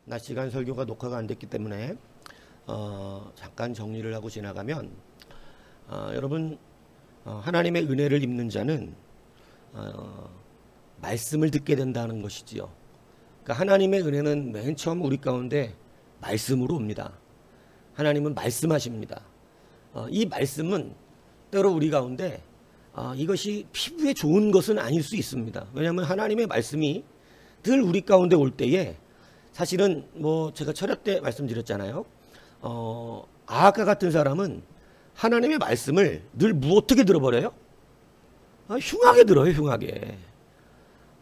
낮 시간 설교가 녹화가 안 됐기 때문에 잠깐 정리를 하고 지나가면 여러분 하나님의 은혜를 입는 자는 말씀을 듣게 된다는 것이지요. 그러니까 하나님의 은혜는 맨 처음 우리 가운데 말씀으로 옵니다. 하나님은 말씀하십니다. 이 말씀은 때로 우리 가운데 이것이 피부에 좋은 것은 아닐 수 있습니다. 왜냐하면 하나님의 말씀이 늘 우리 가운데 올 때에 사실은 제가 철학 때 말씀드렸잖아요. 아하가 같은 사람은 하나님의 말씀을 늘 어떻게 들어버려요? 흉하게 들어요, 흉하게.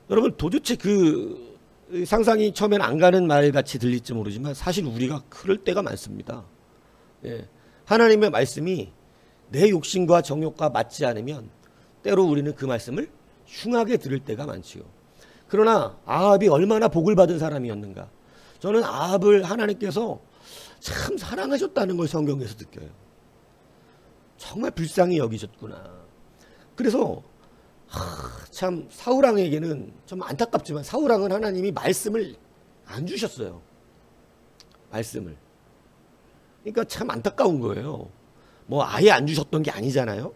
여러분 도대체 그 상상이 처음엔 안 가는 말 같이 들릴지 모르지만 사실 우리가 그럴 때가 많습니다. 예. 하나님의 말씀이 내 욕심과 정욕과 맞지 않으면 때로 우리는 그 말씀을 흉하게 들을 때가 많지요. 그러나 아합이 얼마나 복을 받은 사람이었는가. 저는 아합을 하나님께서 참 사랑하셨다는 걸 성경에서 느껴요. 정말 불쌍히 여기셨구나. 그래서 참 사울왕에게는 좀 안타깝지만 사울왕은 하나님이 말씀을 안 주셨어요. 말씀을. 그러니까 참 안타까운 거예요. 아예 안 주셨던 게 아니잖아요.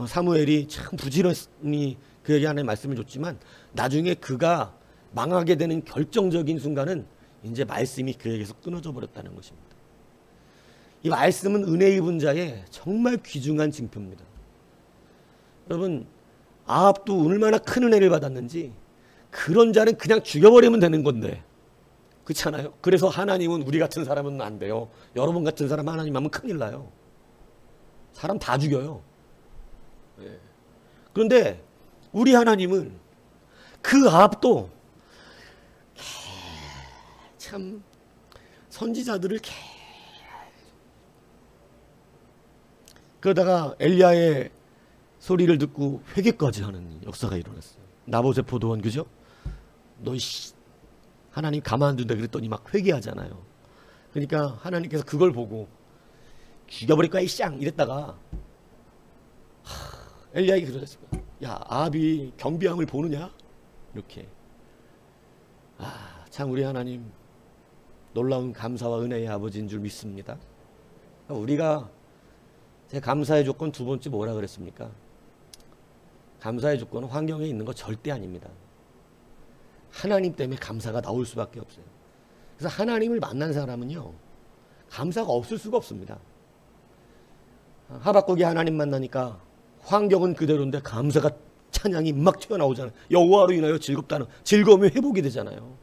사무엘이 참 부지런히 그에게 하나님의 말씀을 줬지만 나중에 그가 망하게 되는 결정적인 순간은 이제 말씀이 그에게서 끊어져 버렸다는 것입니다. 이 말씀은 은혜 입은 자의 정말 귀중한 징표입니다. 여러분 아합도 얼마나 큰 은혜를 받았는지 그런 자는 그냥 죽여버리면 되는 건데 그렇잖아요. 그래서 하나님은 우리 같은 사람은 안 돼요. 여러분 같은 사람 하나님 하면 큰일 나요. 사람 다 죽여요. 예. 그런데 우리 하나님은 그 아합도 참 선지자들을 그러다가 엘리야의 소리를 듣고 회개까지 하는 역사가 일어났어요. 나봇의 포도원, 그죠? 너 하나님 가만 안 둔다 그랬더니 막 회개하잖아요. 그러니까 하나님께서 그걸 보고 죽여버릴 거야 이쌍 이랬다가 엘리야에게 그러셨습니다. 야 아합이 경비함을 보느냐? 이렇게. 참 우리 하나님 놀라운 감사와 은혜의 아버지인 줄 믿습니다. 우리가 제 감사의 조건 두 번째 뭐라 그랬습니까? 감사의 조건은 환경에 있는 거 절대 아닙니다. 하나님 때문에 감사가 나올 수밖에 없어요. 그래서 하나님을 만난 사람은요 감사가 없을 수가 없습니다. 하박국이 하나님 만나니까 환경은 그대로인데 감사가 찬양이 막 튀어나오잖아요. 여호와로 인하여 즐겁다는 즐거움이 회복이 되잖아요.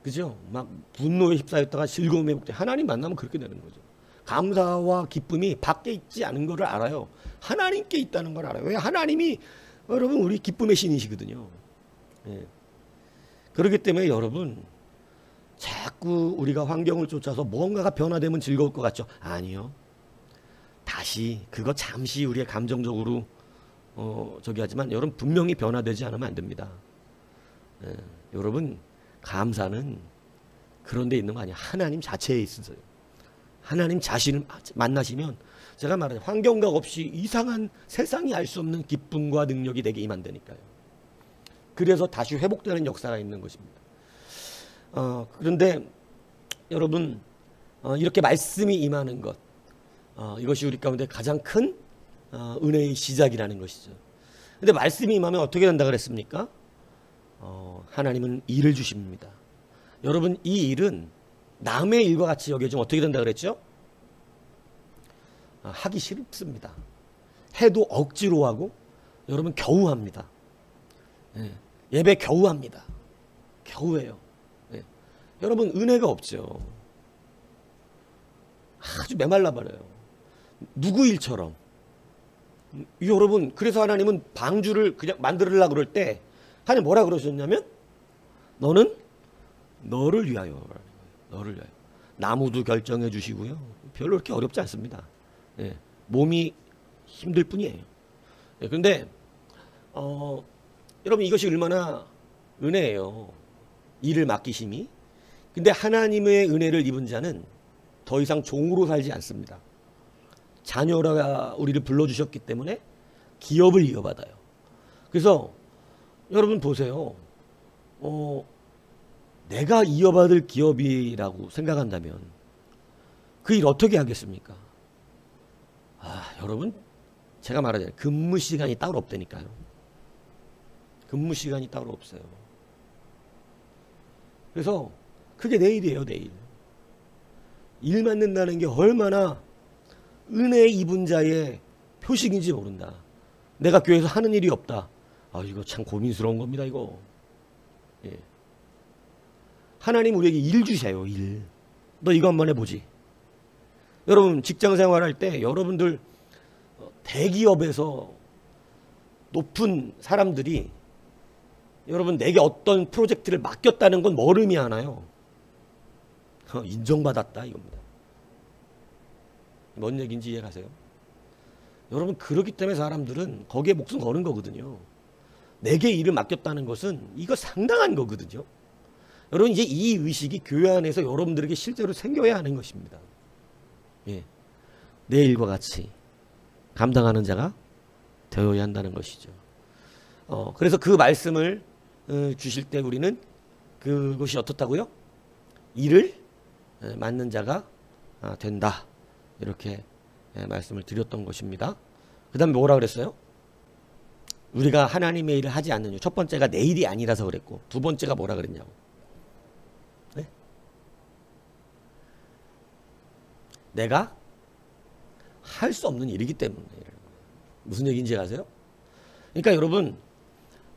그죠? 막 분노에 휩싸였다가 즐거움이 회복돼. 하나님 만나면 그렇게 되는 거죠. 감사와 기쁨이 밖에 있지 않은 것을 알아요. 하나님께 있다는 걸 알아요. 왜? 하나님이 여러분 우리 기쁨의 신이시거든요. 예. 그렇기 때문에 여러분 자꾸 우리가 환경을 쫓아서 뭔가가 변화되면 즐거울 것 같죠? 아니요. 다시 그거 잠시 우리의 감정적으로 하지만 여러분 분명히 변화되지 않으면 안 됩니다. 예. 여러분 감사는 그런 데 있는 거 아니에요. 하나님 자체에 있어요. 하나님 자신을 만나시면 제가 말하죠. 환경각 없이 이상한 세상이 알 수 없는 기쁨과 능력이 내게 임한다니까요. 그래서 다시 회복되는 역사가 있는 것입니다. 그런데 여러분 이렇게 말씀이 임하는 것 이것이 우리 가운데 가장 큰 은혜의 시작이라는 것이죠. 그런데 말씀이 임하면 어떻게 된다 그랬습니까? 하나님은 일을 주십니다. 여러분 이 일은 남의 일과 같이 여겨지면 어떻게 된다 그랬죠? 하기 싫습니다. 해도 억지로 하고 여러분 겨우 합니다. 예. 예배 겨우 합니다. 겨우 해요. 예. 여러분 은혜가 없죠. 아주 메말라 버려요. 누구 일처럼. 여러분 그래서 하나님은 방주를 그냥 만들으려고 그럴 때 하나님 뭐라 그러셨냐면 너는 너를 위하여. 너를 위하여. 나무도 결정해 주시고요. 별로 그렇게 어렵지 않습니다. 예. 몸이 힘들 뿐이에요. 예. 그런데 여러분 이것이 얼마나 은혜예요. 일을 맡기심이. 근데 하나님의 은혜를 입은 자는 더 이상 종으로 살지 않습니다. 자녀라 우리를 불러주셨기 때문에 기업을 이어받아요. 그래서 여러분 보세요. 내가 이어받을 기업이라고 생각한다면 그 일 어떻게 하겠습니까? 여러분, 제가 말하잖아요. 근무 시간이 따로 없다니까요. 근무 시간이 따로 없어요. 그래서 그게 내일이에요, 내일. 일 맡는다는 게 얼마나 은혜 입은 자의 표식인지 모른다. 내가 교회에서 하는 일이 없다. 이거 참 고민스러운 겁니다, 이거. 예. 하나님 우리에게 일 주세요, 일. 너 이거 한번 해보지. 여러분, 직장 생활할 때 여러분들 대기업에서 높은 사람들이 여러분 내게 어떤 프로젝트를 맡겼다는 건 뭘 의미하나요? 인정받았다 이겁니다. 뭔 얘기인지 이해가세요? 여러분, 그렇기 때문에 사람들은 거기에 목숨 거는 거거든요. 내게 일을 맡겼다는 것은 이거 상당한 거거든요. 여러분, 이제 이 의식이 교회 안에서 여러분들에게 실제로 생겨야 하는 것입니다. 예. 내 일과 같이 감당하는 자가 되어야 한다는 것이죠. 그래서 그 말씀을 주실 때 우리는 그것이 어떻다고요? 일을 맡는 자가 된다. 이렇게 말씀을 드렸던 것입니다. 그 다음에 뭐라 그랬어요? 우리가 하나님의 일을 하지 않는 이유. 첫 번째가 내 일이 아니라서 그랬고, 두 번째가 뭐라 그랬냐고. 네? 내가 할 수 없는 일이기 때문에. 무슨 얘기인지 아세요? 그러니까 여러분,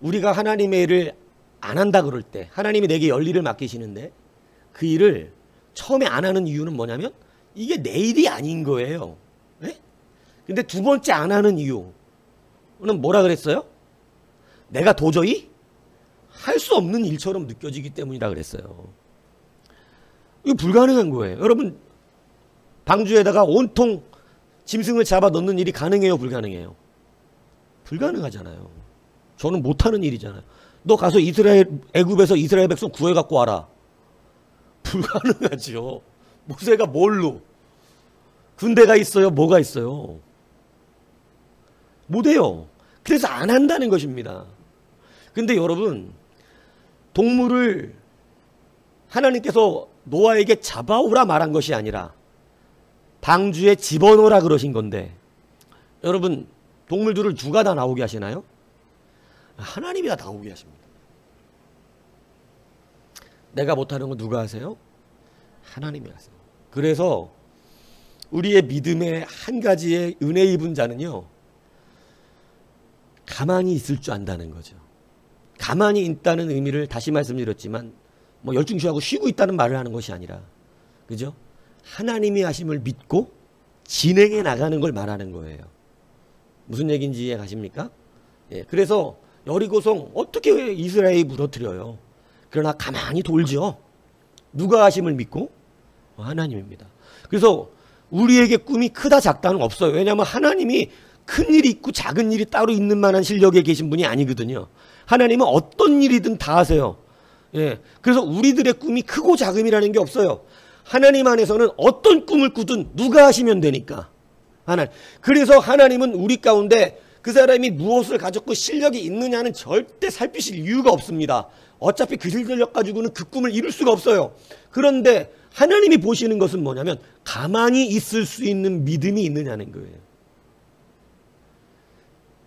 우리가 하나님의 일을 안 한다 그럴 때, 하나님이 내게 열 일을 맡기시는데 그 일을 처음에 안 하는 이유는 뭐냐면 이게 내 일이 아닌 거예요. 네? 근데 두 번째 안 하는 이유는 뭐라 그랬어요? 내가 도저히 할 수 없는 일처럼 느껴지기 때문이라 그랬어요. 이거 불가능한 거예요. 여러분, 방주에다가 온통 짐승을 잡아 넣는 일이 가능해요, 불가능해요? 불가능하잖아요. 저는 못하는 일이잖아요. 너 가서 애굽에서 이스라엘 백성 구해 갖고 와라. 불가능하죠. 모세가 뭘로? 군대가 있어요? 뭐가 있어요? 못해요. 그래서 안 한다는 것입니다. 근데 여러분, 동물을 하나님께서 노아에게 잡아오라 말한 것이 아니라 방주에 집어넣으라 그러신 건데, 여러분, 동물들을 누가 다 나오게 하시나요? 하나님이 다 나오게 하십니다. 내가 못하는 거 누가 하세요? 하나님이 하세요. 그래서 우리의 믿음의 한 가지의 은혜 입은 자는요, 가만히 있을 줄 안다는 거죠. 가만히 있다는 의미를 다시 말씀드렸지만 뭐 열중시하고 쉬고 있다는 말을 하는 것이 아니라, 그죠? 하나님이 하심을 믿고 진행해 나가는 걸 말하는 거예요. 무슨 얘기인지 이해 가십니까? 예, 그래서 여리고성 어떻게 이스라엘이 무너뜨려요? 그러나 가만히 돌죠. 누가 하심을 믿고? 하나님입니다. 그래서 우리에게 꿈이 크다 작다는 없어요. 왜냐하면 하나님이 큰 일이 있고 작은 일이 따로 있는 만한 실력에 계신 분이 아니거든요. 하나님은 어떤 일이든 다 하세요. 예, 그래서 우리들의 꿈이 크고 작음이라는 게 없어요. 하나님 안에서는 어떤 꿈을 꾸든 누가 하시면 되니까. 하나님. 그래서 하나님은 우리 가운데 그 사람이 무엇을 가졌고 실력이 있느냐는 절대 살피실 이유가 없습니다. 어차피 그 실력 가지고는 그 꿈을 이룰 수가 없어요. 그런데 하나님이 보시는 것은 뭐냐면 가만히 있을 수 있는 믿음이 있느냐는 거예요.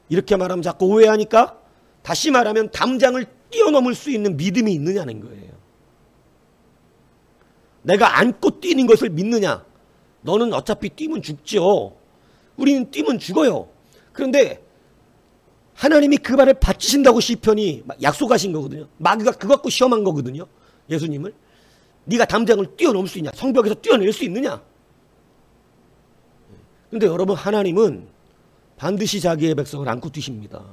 이렇게 말하면 자꾸 오해하니까 다시 말하면 담장을 뛰어넘을 수 있는 믿음이 있느냐는 거예요. 내가 안고 뛰는 것을 믿느냐? 너는 어차피 뛰면 죽죠. 우리는 뛰면 죽어요. 그런데 하나님이 그 말을 바치신다고 시편이 약속하신 거거든요. 마귀가 그거 갖고 시험한 거거든요. 예수님을. 네가 담장을 뛰어넘을 수 있냐? 성벽에서 뛰어낼 수 있느냐? 근데 여러분, 하나님은 반드시 자기의 백성을 안고 뛰십니다.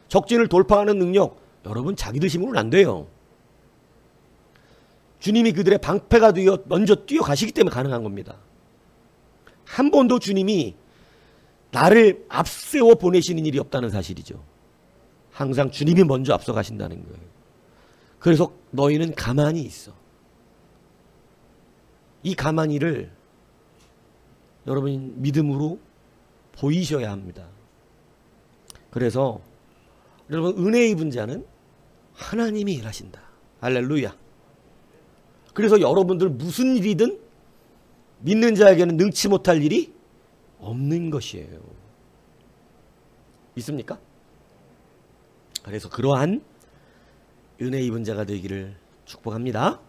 적진을 돌파하는 능력, 여러분 자기들 힘으로는 안 돼요. 주님이 그들의 방패가 되어 먼저 뛰어가시기 때문에 가능한 겁니다. 한 번도 주님이 나를 앞세워 보내시는 일이 없다는 사실이죠. 항상 주님이 먼저 앞서 가신다는 거예요. 그래서 너희는 가만히 있어. 이 가만히를 여러분 믿음으로 보이셔야 합니다. 그래서 여러분, 은혜 입은 자는 하나님이 일하신다. 할렐루야. 그래서 여러분들 무슨 일이든 믿는 자에게는 능치 못할 일이 없는 것이에요. 있습니까? 그래서 그러한 은혜 입은 자가 되기를 축복합니다.